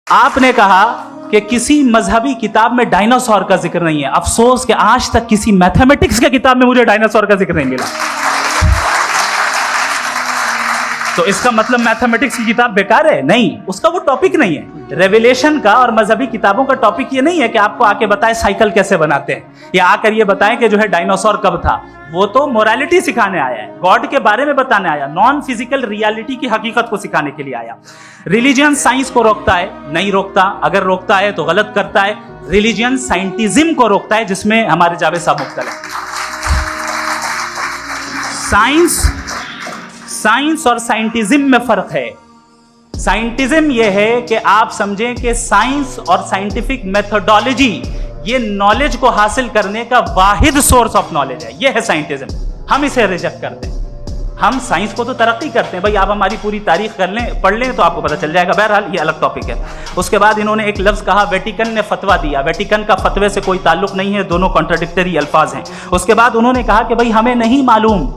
आपने कहा कि किसी मजहबी किताब में डायनासोर का जिक्र नहीं है। अफसोस कि आज तक किसी मैथमेटिक्स की किताब में मुझे डायनासोर का जिक्र नहीं मिला। तो इसका मतलब मैथमेटिक्स की किताब बेकार है? नहीं, उसका वो टॉपिक नहीं है। रेवलेशन का और मजहबी किताबों का टॉपिक ये नहीं है कि आपको आके बताए साइकिल कैसे बनाते हैं या आकर ये बताएं कि जो है डायनासोर कब था। वो तो मोरालिटी सिखाने आया है, गॉड के बारे में बताने आया, नॉन फिजिकल रियलिटी की हकीकत को सिखाने के लिए आया। रिलीजियन साइंस को रोकता है? नहीं रोकता। अगर रोकता है तो गलत करता है। रिलीजियन साइंटिज्म को रोकता है, जिसमें हमारे जावेद साहब मुब्तला है। साइंस और साइंटिज्म में फर्क है। साइंटिज्म यह है कि आप समझें कि साइंस और साइंटिफिक मेथोडोलॉजी ये नॉलेज को हासिल करने का वाहिद सोर्स ऑफ नॉलेज है। यह है साइंटिज्म। हम इसे रिजेक्ट करते हैं। हम साइंस को तो तरक्की करते हैं, भाई आप हमारी पूरी तारीख कर लें, पढ़ लें तो आपको पता चल जाएगा। बहरहाल ये अलग टॉपिक है। उसके बाद इन्होंने एक लफ्ज कहा, वेटिकन ने फतवा दिया। वेटिकन का फतवे से कोई ताल्लुक नहीं है, दोनों कॉन्ट्राडिक्टरी अल्फाज हैं। उसके बाद उन्होंने कहा कि भाई हमें नहीं मालूम।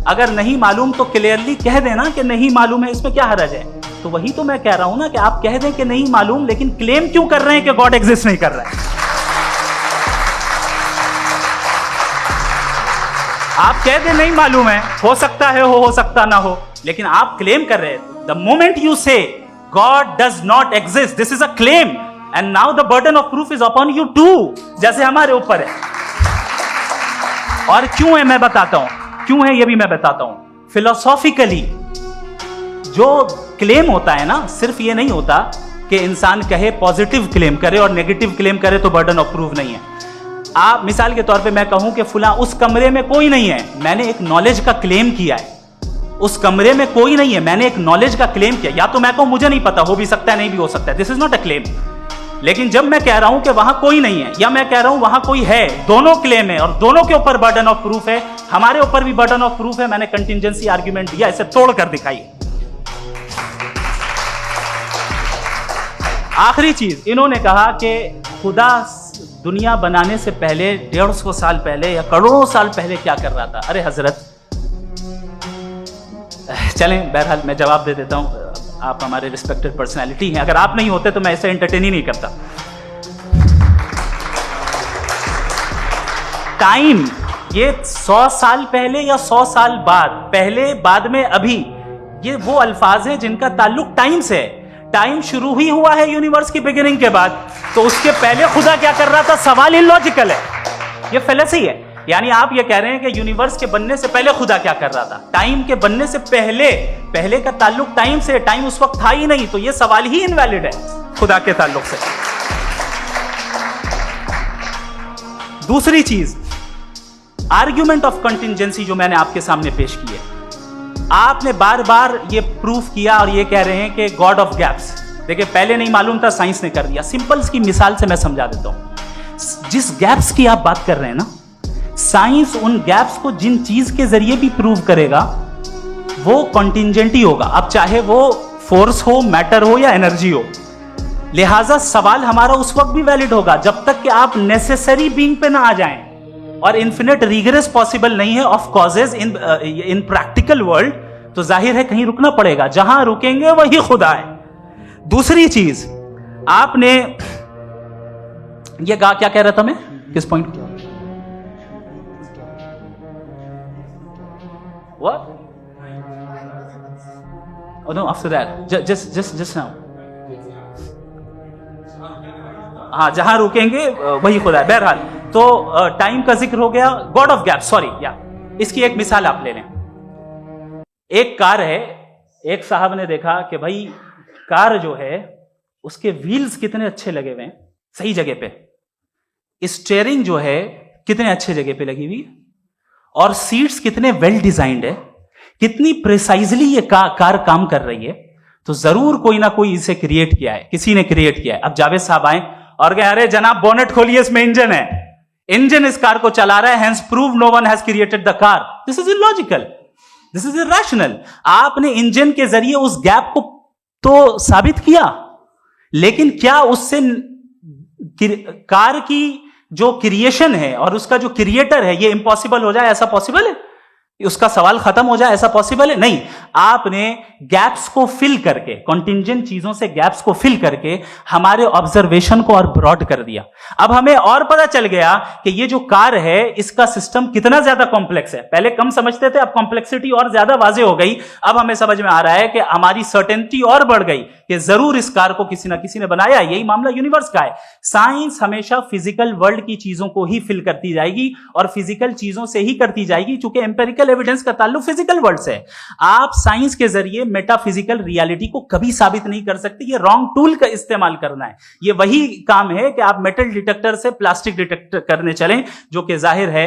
अगर नहीं मालूम तो क्लियरली कह देना कि नहीं मालूम है, इसमें क्या हर्ज है? तो वही तो मैं कह रहा हूं ना कि आप कह दें कि नहीं मालूम, लेकिन क्लेम क्यों कर रहे हैं कि गॉड एग्जिस्ट नहीं कर रहा है? आप कह दें नहीं मालूम है, हो सकता है हो सकता ना हो, लेकिन आप क्लेम कर रहे हैं। The moment you say God does not exist, this is a claim and now the burden of proof is upon you too, जैसे हमारे ऊपर है। और क्यों है मैं बताता हूं, क्यों है ये भी मैं बताता हूं। फिलोसॉफिकली जो क्लेम होता है ना, सिर्फ ये नहीं होता कि इंसान कहे पॉजिटिव क्लेम करे और नेगेटिव क्लेम करे तो बर्डन ऑफ प्रूफ नहीं है। आप मिसाल के तौर पे मैं कहूं कि फुला उस कमरे में कोई नहीं है, मैंने एक नॉलेज का क्लेम किया है। उस कमरे में कोई नहीं है, मैंने एक नॉलेज का क्लेम किया। या तो मैं कहूं मुझे नहीं पता, हो भी सकता है नहीं भी हो सकता है, this is not a claim. लेकिन जब मैं कह रहा हूं कि वहां कोई नहीं है या मैं कह रहा हूं वहां कोई है, दोनों क्लेम है और दोनों के ऊपर बर्डन ऑफ प्रूफ है। हमारे ऊपर भी बर्डन ऑफ प्रूफ है। मैंने कंटिजेंसी आर्ग्यूमेंट दिया, इसे तोड़कर दिखाइए। आखिरी चीज, इन्होंने कहा कि खुदा दुनिया बनाने से पहले 150 साल पहले या करोड़ों साल पहले क्या कर रहा था। अरे हजरत, चलें बहरहाल मैं जवाब दे देता हूं। आप हमारे रिस्पेक्टेड पर्सनैलिटी हैं, अगर आप नहीं होते तो मैं इसे एंटरटेन ही नहीं करता। टाइम, ये 100 साल पहले या 100 साल बाद, पहले बाद में अभी, ये वो अल्फाज हैं जिनका ताल्लुक टाइम से है। टाइम शुरू ही हुआ है यूनिवर्स की बिगिनिंग के बाद, तो उसके पहले खुदा क्या कर रहा था? सवाल इलॉजिकल है, ये फेलेसी है। यानी आप ये कह रहे हैं कि यूनिवर्स के बनने से पहले खुदा क्या कर रहा था? टाइम के बनने से पहले, पहले का ताल्लुक टाइम से, टाइम उस वक्त था ही नहीं, तो ये सवाल ही इनवैलिड है खुदा के ताल्लुक से। दूसरी चीज, आर्ग्यूमेंट ऑफ कंटिजेंसी जो मैंने आपके सामने पेश की है, आपने बार बार ये प्रूफ किया और ये कह रहे हैं कि गॉड ऑफ गैप्स। देखिए, पहले नहीं मालूम था, साइंस ने कर दिया। सिंपल्स की मिसाल से मैं समझा देता हूं। जिस गैप्स की आप बात कर रहे हैं ना, साइंस उन गैप्स को जिन चीज के जरिए भी प्रूव करेगा वो कॉन्टिजेंट ही होगा। अब चाहे वो फोर्स हो, मैटर हो या एनर्जी हो। लिहाजा सवाल हमारा उस वक्त भी वैलिड होगा जब तक कि आप नेसेसरी बीइंग पे ना आ जाएं। और इन्फिनिट रिग्रेस पॉसिबल नहीं है of causes in practical world, तो जाहिर है कहीं रुकना पड़ेगा। जहां रुकेंगे वही खुदा है। दूसरी चीज, आपने ये क्या कह रहा था मैं, किस point? What? Oh no, after that. Just now. हाँ, जहां रुकेंगे वही खुदा है। बहरहाल, तो टाइम का जिक्र हो गया। गॉड ऑफ गैप, सॉरी, या इसकी एक मिसाल आप ले लें। एक कार है, एक साहब ने देखा कि भाई कार जो है उसके व्हील्स कितने अच्छे लगे हुए हैं, सही जगह पे। स्टीयरिंग जो है कितने अच्छे जगह पे लगी हुई, और सीट्स कितने वेल डिजाइंड है, कितनी प्रिसाइजली ये कार काम कर रही है। तो जरूर कोई ना कोई इसे क्रिएट किया है, किसी ने क्रिएट किया है। अब जावेद साहब आए और कहे, अरे जनाब बोनेट खोलिए, इसमें इंजन है, इंजन इस कार को चला रहा है, hence prove no one has created the car. This is illogical, this is irrational. आपने इंजन के जरिए उस गैप को तो साबित किया, लेकिन क्या उससे कार की जो क्रिएशन है और उसका जो क्रिएटर है ये इम्पॉसिबल हो जाए? ऐसा पॉसिबल है? उसका सवाल खत्म हो जाए, ऐसा पॉसिबल है? नहीं। आपने गैप्स को फिल करके, कॉन्टिंजेंट चीजों से गैप्स को फिल करके हमारे ऑब्जर्वेशन को और ब्रॉड कर दिया। अब हमें और पता चल गया कि ये जो कार है इसका सिस्टम कितना ज्यादा कॉम्प्लेक्स है। पहले कम समझते थे, अब कॉम्प्लेक्सिटी और ज्यादा वाजे हो गई। अब हमें समझ में आ रहा है कि हमारी सर्टेनिटी और बढ़ गई कि जरूर इस कार को किसी ना किसी ने बनाया। यही मामला यूनिवर्स का है। साइंस हमेशा फिजिकल वर्ल्ड की चीजों को ही फिल करती जाएगी और फिजिकल चीजों से ही करती जाएगी, क्योंकि एम्पेरिकल एविडेंस का ताल्लुक फिजिकल वर्ल्ड से है। आप साइंस के जरिए मेटाफिजिकल रियलिटी को कभी साबित नहीं कर सकते। ये रॉन्ग टूल का इस्तेमाल करना है। ये वही काम है कि आप मेटल डिटेक्टर से प्लास्टिक डिटेक्टर करने चलें, जो कि जाहिर है